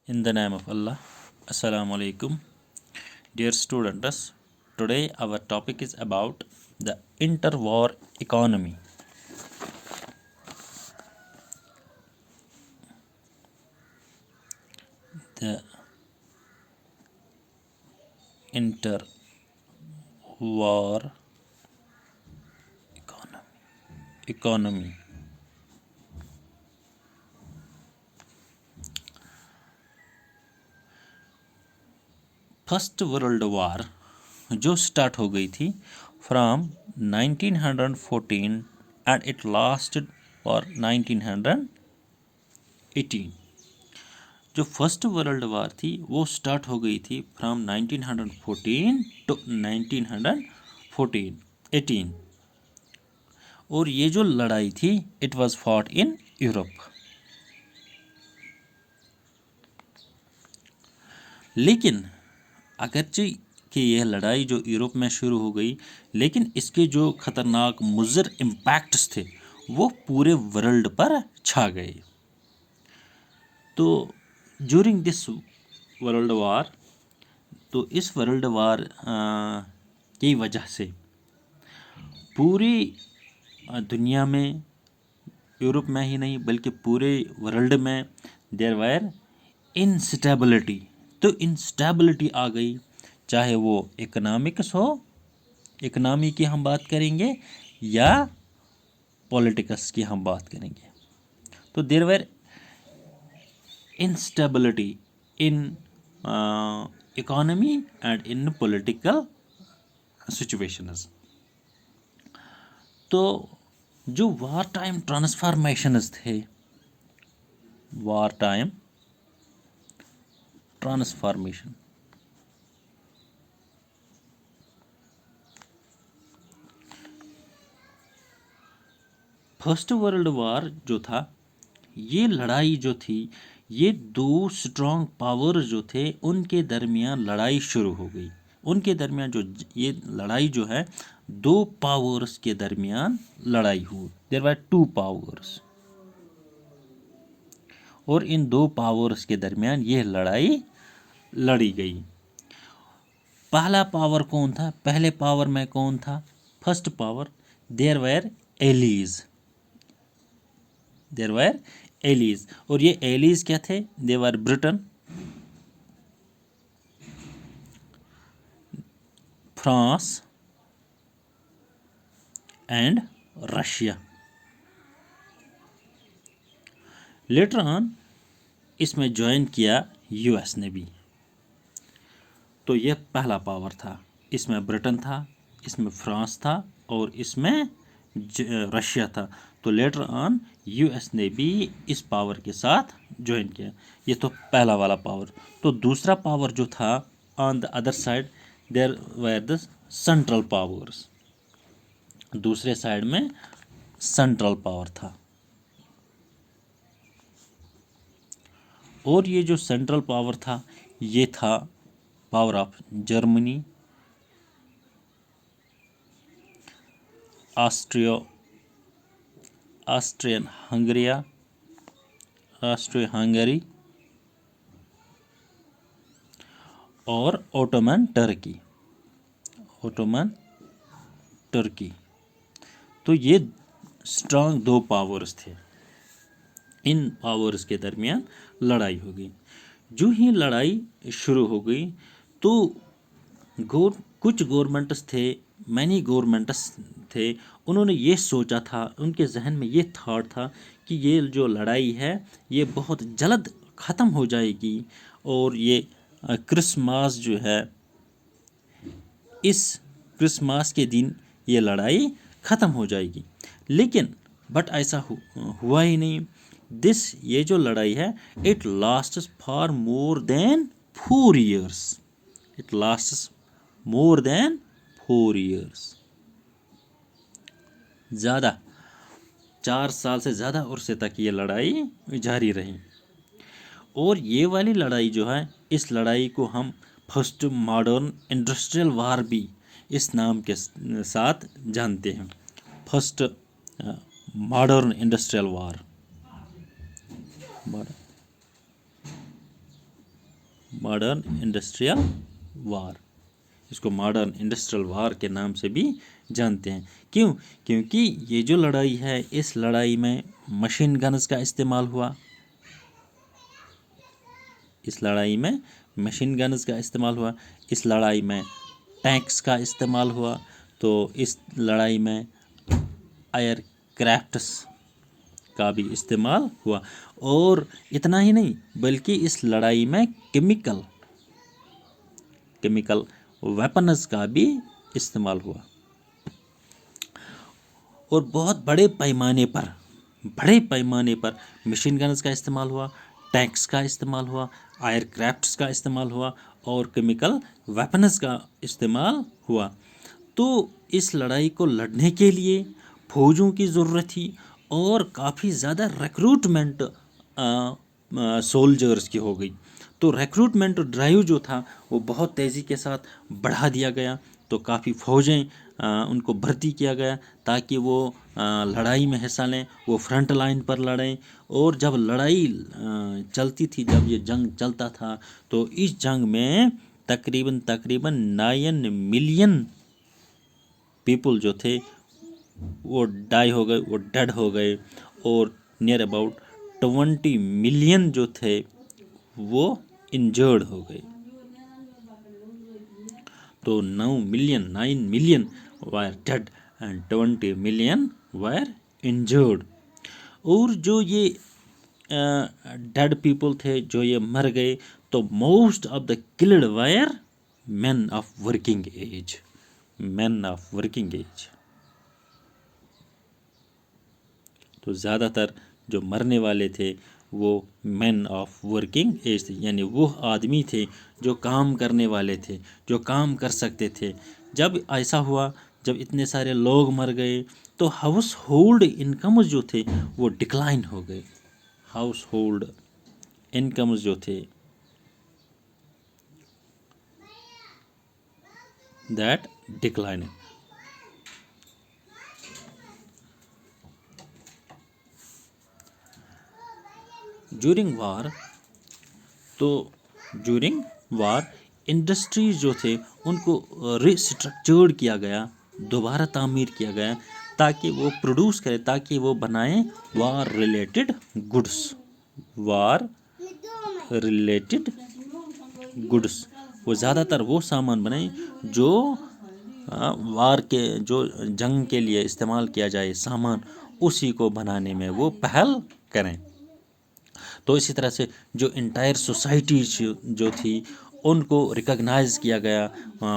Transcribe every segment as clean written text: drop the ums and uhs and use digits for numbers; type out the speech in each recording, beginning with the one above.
In the name of Allah, Assalamu alaikum. Dear students, today our topic is about the interwar economy. The interwar economy. First world war जो start हो गई थी from 1914 and it lasted for 1918. जो first world वार थी वो start हो गई थी फ्रॉम 1914 टू 1918. और ये जो लड़ाई थी it was fought in Europe. लेकिन अगरचे कि यह लड़ाई जो यूरोप में शुरू हो गई, लेकिन इसके जो ख़तरनाक मुज़र इम्पैक्ट्स थे वो पूरे वर्ल्ड पर छा गए. तो ड्यूरिंग दिस वर्ल्ड वार, तो इस वर्ल्ड वार की वजह से पूरी दुनिया में, यूरोप में ही नहीं बल्कि पूरे वर्ल्ड में देयर वायर इनस्टेबिलिटी. तो इंस्टेबिलिटी आ गई, चाहे वो इकोनॉमिक्स हो, इकोनॉमी की हम बात करेंगे, या पॉलिटिक्स की हम बात करेंगे. तो there were instability in economy and in political situations. तो जो वार टाइम ट्रांसफॉर्मेशंस थे, war time transformation, first world war जो था, ये लड़ाई जो थी, ये दो स्ट्रॉन्ग पावर जो थे उनके दरमियान लड़ाई शुरू हो गई. उनके दरमियान जो ये लड़ाई जो है, दो पावर्स के दरमियान लड़ाई हुई. देयर वर टू पावर्स, और इन दो पावर्स के दरमियान ये लड़ाई लड़ी गई. पहला पावर कौन था? पहले पावर में कौन था? First power, there were allies. There were allies. और ये एलीज क्या थे? They were Britain, France and Russia. Later on इसमें ज्वाइन किया यूएस ने भी. तो यह पहला पावर था. इसमें ब्रिटेन था, इसमें फ्रांस था और इसमें रशिया था. तो लेटर ऑन यूएस ने भी इस पावर के साथ ज्वाइन किया. ये तो पहला वाला पावर. तो दूसरा पावर जो था, on the other side there were the central powers. दूसरे साइड में सेंट्रल पावर था. और ये जो सेंट्रल पावर था, ये था power of Germany, Austrian Hungary और ओटोमन टर्की. तो ये स्ट्रांग दो पावर्स थे. इन पावर्स के दरमियान लड़ाई हो गई. जो ही लड़ाई शुरू हो गई तो कुछ गवर्नमेंट्स थे, मैनी गवर्नमेंट्स थे, उन्होंने ये सोचा था, उनके जहन में ये थॉट था कि ये जो लड़ाई है ये बहुत जल्द ख़त्म हो जाएगी और ये क्रिसमस जो है, इस क्रिसमस के दिन ये लड़ाई ख़त्म हो जाएगी. लेकिन बट ऐसा हुआ ही नहीं. ये जो लड़ाई है, it lasts for more than 4 years. It lasts more than 4 years. ज़्यादा 4 साल से ज़्यादा अरसे तक ये लड़ाई जारी रही. और ये वाली लड़ाई जो है, इस लड़ाई को हम फर्स्ट मॉडर्न इंडस्ट्रियल वार भी इस नाम के साथ जानते हैं. फर्स्ट मॉडर्न इंडस्ट्रियल वार. मॉडर्न इंडस्ट्रियल वार। इसको मॉडर्न इंडस्ट्रियल वार के नाम से भी जानते हैं। क्यों? क्योंकि ये जो लड़ाई है, इस लड़ाई में मशीन गन्स का इस्तेमाल हुआ। इस लड़ाई में मशीन गन्स का इस्तेमाल हुआ। इस लड़ाई में टैंक्स का इस्तेमाल हुआ। तो इस लड़ाई में एयर क्राफ्ट्स का भी इस्तेमाल हुआ। और इतना ही नहीं, बल्कि इस लड़ाई में केमिकल वेपन्स का भी इस्तेमाल हुआ। और बहुत बड़े पैमाने पर मशीन गन्स का इस्तेमाल हुआ, टैंक्स का इस्तेमाल हुआ, एयर क्राफ्ट्स का इस्तेमाल हुआ और केमिकल वेपन्स का इस्तेमाल हुआ। तो इस लड़ाई को लड़ने के लिए फौजों की ज़रूरत थी और काफ़ी ज़्यादा रिक्रूटमेंट सोल्जर्स की हो गई। तो रिक्रूटमेंट ड्राइव जो था वो बहुत तेज़ी के साथ बढ़ा दिया गया। तो काफ़ी फ़ौजें उनको भर्ती किया गया ताकि वो लड़ाई में हिस्सा लें, वो फ्रंट लाइन पर लड़ें। और जब लड़ाई चलती थी, जब ये जंग चलता था, तो इस जंग में तकरीबन 9 मिलियन पीपल जो थे वो डाई हो गए, वो डेड हो गए। और नियर अबाउट 20 मिलियन जो थे वो इंजर्ड हो गए। तो 9 million were dead and 20 million were injured. और जो ये डेड पीपल थे, जो ये मर गए, तो most of the killed were men of working age। तो ज़्यादातर जो मरने वाले थे वो मैन ऑफ वर्किंग एज थे, यानी वो आदमी थे जो काम करने वाले थे, जो काम कर सकते थे। जब ऐसा हुआ, जब इतने सारे लोग मर गए, तो हाउस होल्ड इनकम्स जो थे वो डिक्लाइन हो गए। हाउस होल्ड इनकम्स जो थे that decline. During war industries जो थे उनको रिस्ट्रक्चर्ड किया गया, दोबारा तामीर किया गया ताकि वो प्रोड्यूस करे, ताकि वो बनाएं वार रिलेटेड गुड्स। वो ज़्यादातर वो सामान बनाएं जो वार के, जो जंग के लिए इस्तेमाल किया जाए सामान, उसी को बनाने में वो पहल करें। तो इसी तरह से जो इंटायर सोसाइटी जो थी उनको रिकॉग्नाइज किया गया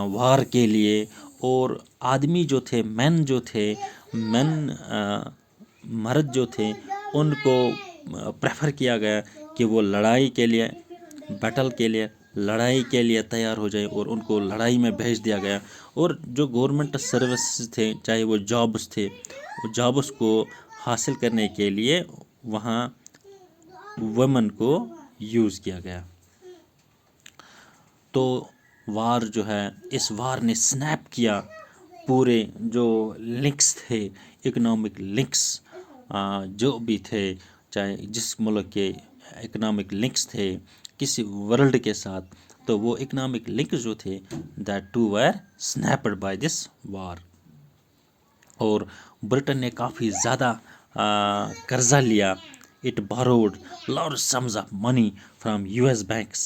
वार के लिए। और आदमी जो थे, मर्द जो थे, उनको प्रेफर किया गया कि वो लड़ाई के लिए, बैटल के लिए, लड़ाई के लिए तैयार हो जाए और उनको लड़ाई में भेज दिया गया। और जो गवर्नमेंट सर्विस थे, चाहे वो जॉब्स थे, वो जॉब्स को हासिल करने के लिए वहाँ वुमेन को यूज़ किया गया। तो वार जो है, इस वार ने स्नैप किया पूरे जो लिंक्स थे, इकोनॉमिक लिंक्स जो भी थे, चाहे जिस मुल्क के इकोनॉमिक लिंक्स थे किसी वर्ल्ड के साथ, तो वो इकोनॉमिक लिंक्स जो थे that too were snapped by this war. और ब्रिटेन ने काफ़ी ज़्यादा कर्जा लिया। It borrowed large sums of money from US banks।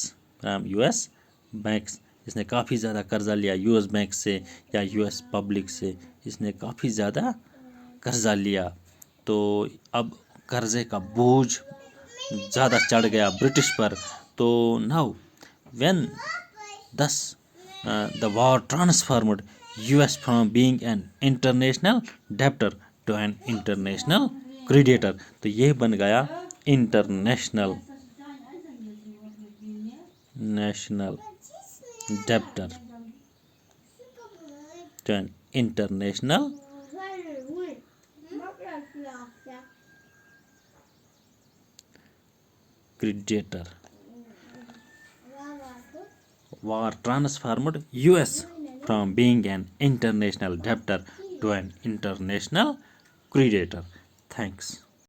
इसने काफ़ी ज़्यादा कर्जा लिया US बैंक से या US पब्लिक से, इसने काफ़ी ज़्यादा कर्जा लिया। तो अब कर्जे का बोझ ज़्यादा चढ़ गया ब्रिटिश पर। तो now when thus the war transformed US from being an international debtor to an international creditor। तो ये बन गया international debtor to an international creditor। War transformed US from being an international debtor to an international creditor. Thanks.